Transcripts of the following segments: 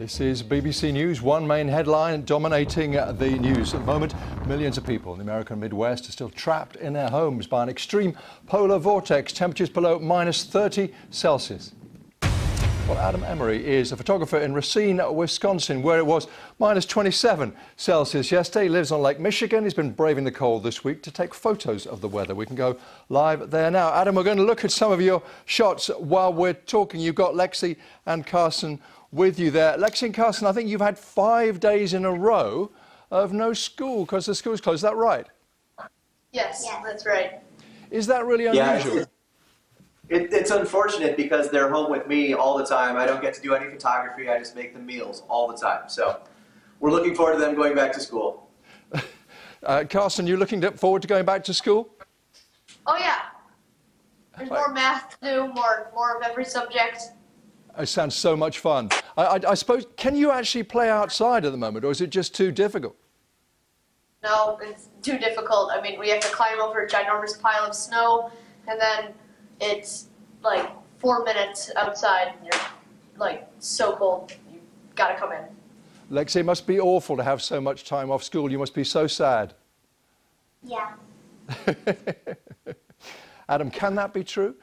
This is BBC News. One main headline dominating the news at the moment. Millions of people in the American Midwest are still trapped in their homes by an extreme polar vortex. Temperatures below -30 Celsius. Well, Adam Emery is a photographer in Racine, Wisconsin, where it was -27 Celsius yesterday. He lives on Lake Michigan. He's been braving the cold this week to take photos of the weather. We can go live there now. Adam, we're going to look at some of your shots while we're talking. You've got Lexi and Carson with you there. Lexi and Carson, I think you've had 5 days in a row of no school because the school's closed. Is that right? Yes, that's right. Is that really unusual? Yeah, it's unfortunate because they're home with me all the time. I don't get to do any photography. I just make them meals all the time. So we're looking forward to them going back to school. Carson, you looking forward to going back to school? Oh, yeah. There's more math to do, more of every subject. It sounds so much fun. I suppose, can you actually play outside at the moment, or is it just too difficult? No, it's too difficult. I mean, we have to climb over a ginormous pile of snow, and then it's like 4 minutes outside, and you're like so cold. You gotta come in. Lexi, it must be awful to have so much time off school. You must be so sad. Yeah. Adam, can that be true?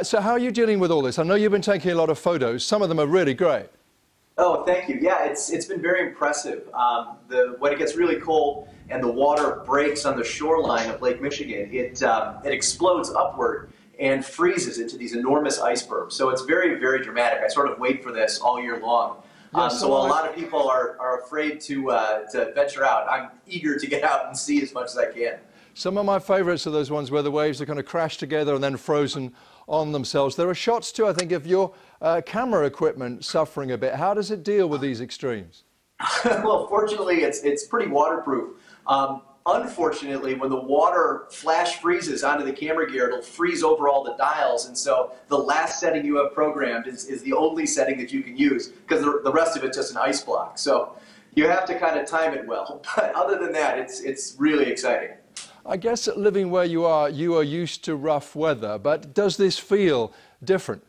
So how are you dealing with all this? I know you've been taking a lot of photos. Some of them are really great. Oh, thank you. Yeah, it's been very impressive. When it gets really cold and the water breaks on the shoreline of Lake Michigan, it explodes upward and freezes into these enormous icebergs. So it's very, very dramatic. I sort of wait for this all year long. So a lot of people are afraid to venture out. I'm eager to get out and see as much as I can. Some of my favourites are those ones where the waves are kind of crash together and then frozen on themselves. There are shots too, I think, of your camera equipment suffering a bit. How does it deal with these extremes? Well, fortunately, it's pretty waterproof. Unfortunately, when the water flash freezes onto the camera gear, it'll freeze over all the dials, and so the last setting you have programmed is the only setting that you can use, because the rest of it's just an ice block. So you have to kind of time it well. But other than that, it's really exciting. I guess living where you are used to rough weather, but does this feel different?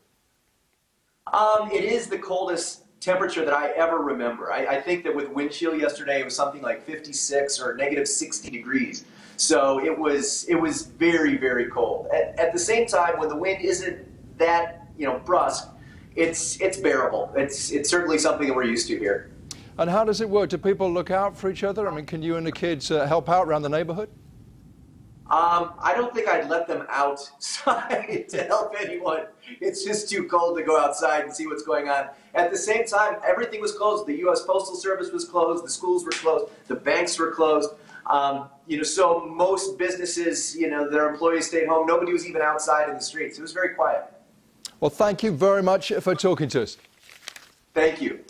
It is the coldest temperature that I ever remember. I think that with wind chill yesterday, it was something like 56 or -60 degrees. So it was very, very cold. At the same time, when the wind isn't that brusque, it's bearable. It's certainly something that we're used to here. And how does it work? Do people look out for each other? I mean, can you and the kids help out around the neighborhood? I don't think I'd let them outside to help anyone. It's just too cold to go outside and see what's going on. At the same time, everything was closed. The U.S. Postal Service was closed. The schools were closed. The banks were closed. So most businesses, their employees stayed home. Nobody was even outside in the streets. It was very quiet. Well, thank you very much for talking to us. Thank you.